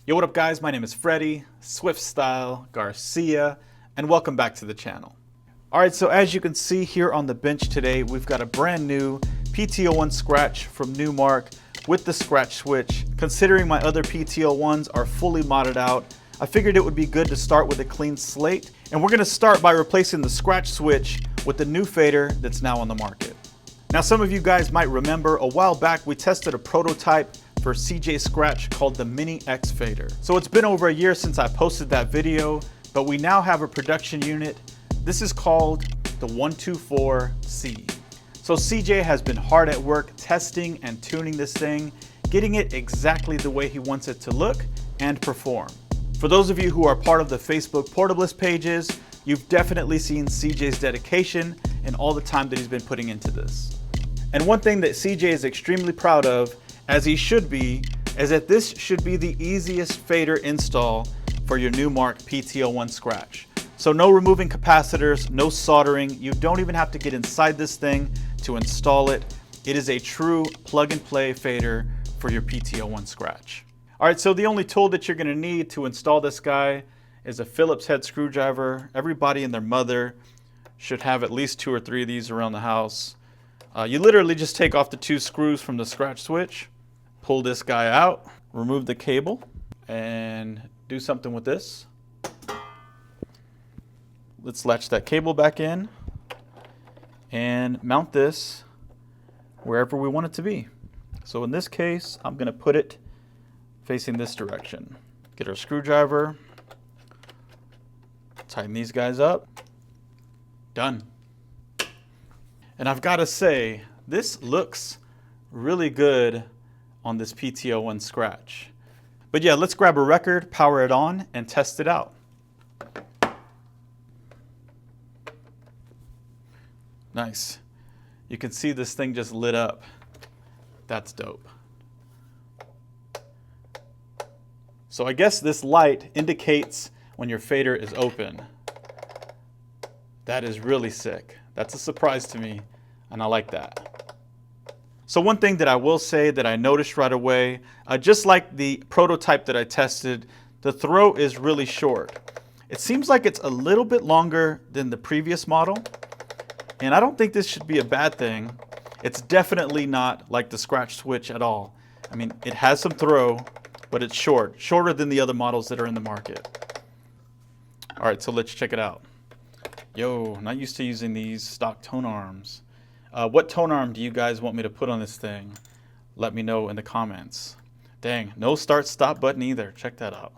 Yo, what up guys? My name is Freddy, Swift Style Garcia, and welcome back to the channel. Alright, so as you can see here on the bench today, we've got a brand new PT-01 Scratch from Newmark with the scratch switch. Considering my other PT-01s are fully modded out, I figured it would be good to start with a clean slate, and we're going to start by replacing the scratch switch with the new fader that's now on the market. Now some of you guys might remember a while back we tested a prototype for CJ Scratch called the Mini X fader. So it's been over a year since I posted that video, but we now have a production unit. This is called the 124C. So CJ has been hard at work testing and tuning this thing, getting it exactly the way he wants it to look and perform. For those of you who are part of the Facebook Portablist pages, you've definitely seen CJ's dedication and all the time that he's been putting into this. And one thing that CJ is extremely proud of, as he should be, is that this should be the easiest fader install for your Newmark PT-01 Scratch. So no removing capacitors, no soldering, you don't even have to get inside this thing to install it. It is a true plug and play fader for your PT-01 Scratch. All right, so the only tool that you're gonna need to install this guy is a Phillips head screwdriver. Everybody and their mother should have at least 2 or 3 of these around the house. You literally just take off the 2 screws from the scratch switch, pull this guy out, remove the cable, and do something with this. Let's latch that cable back in and mount this wherever we want it to be. So in this case, I'm going to put it facing this direction. Get our screwdriver, tighten these guys up, done. And I've got to say, this looks really good on this PT-01 Scratch. But yeah, let's grab a record, power it on, and test it out. Nice. You can see this thing just lit up. That's dope. So I guess this light indicates when your fader is open. That is really sick. That's a surprise to me, and I like that. So one thing that I will say that I noticed right away, just like the prototype that I tested, the throw is really short. It seems like it's a little bit longer than the previous model, and I don't think this should be a bad thing. It's definitely not like the scratch switch at all. I mean, it has some throw, but it's shorter than the other models that are in the market. All right, so let's check it out. Yo, not used to using these stock tone arms. What tone arm do you guys want me to put on this thing? Let me know in the comments. Dang, no start stop button either. Check that out.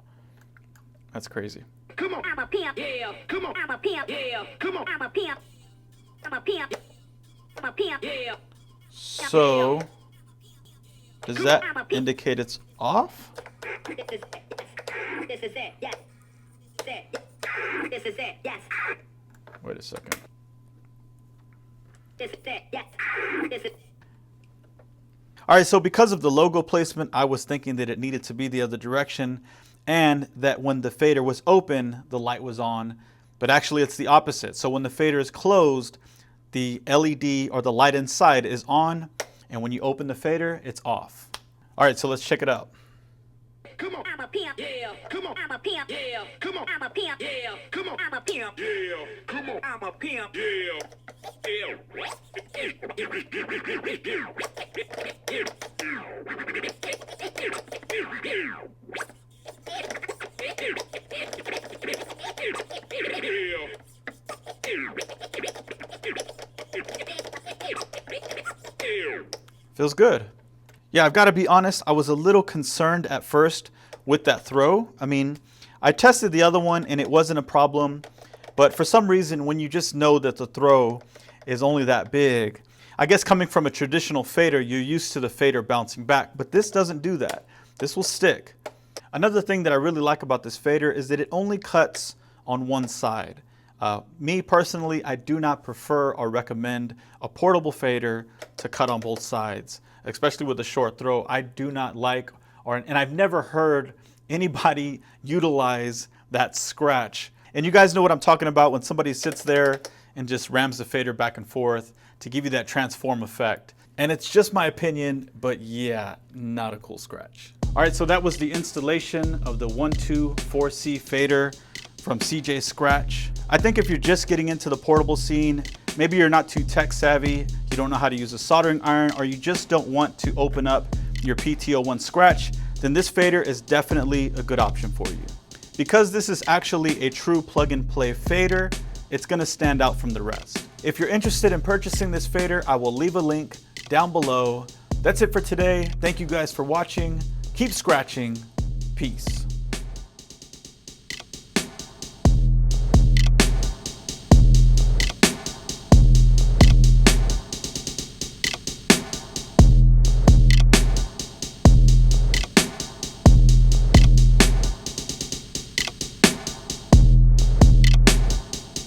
That's crazy. Come on, I'm a pimp. Yeah. Come on, I'm a pimp. Yeah. Come on, I'm a pimp. I'm a pimp. I'm a pimp. Yeah. So, does that indicate it's off? This is it. This is it. Yes. This is it. Yes. Wait a second. This is it. Yes. This is. All right, so because of the logo placement, I was thinking that it needed to be the other direction and that when the fader was open, the light was on, but actually it's the opposite. So when the fader is closed, the LED or the light inside is on, and when you open the fader, it's off. All right, so let's check it out. Come on, I'm a pimp. Yeah. Come on, I'm a pimp. Yeah. Come on, I'm a pimp. Yeah. Come on, I'm a pimp. Yeah. Come on, I'm a pimp. Yeah. Feels good. Yeah, I've got to be honest, I was a little concerned at first with that throw. I mean, I tested the other one and it wasn't a problem, but for some reason, when you just know that the throw is only that big, I guess coming from a traditional fader, you're used to the fader bouncing back, but this doesn't do that. This will stick. Another thing that I really like about this fader is that it only cuts on one side. Me personally, I do not prefer or recommend a portable fader to cut on both sides, especially with a short throw. I do not like, and I've never heard anybody utilize that scratch. And you guys know what I'm talking about when somebody sits there and just rams the fader back and forth to give you that transform effect. And it's just my opinion, but yeah, not a cool scratch. All right, so that was the installation of the 124C fader from CJ Scratch. I think if you're just getting into the portable scene, maybe you're not too tech savvy, you don't know how to use a soldering iron, or you just don't want to open up your PT-01 Scratch, then this fader is definitely a good option for you. Because this is actually a true plug and play fader, it's gonna stand out from the rest. If you're interested in purchasing this fader, I will leave a link down below. That's it for today. Thank you guys for watching. Keep scratching. Peace.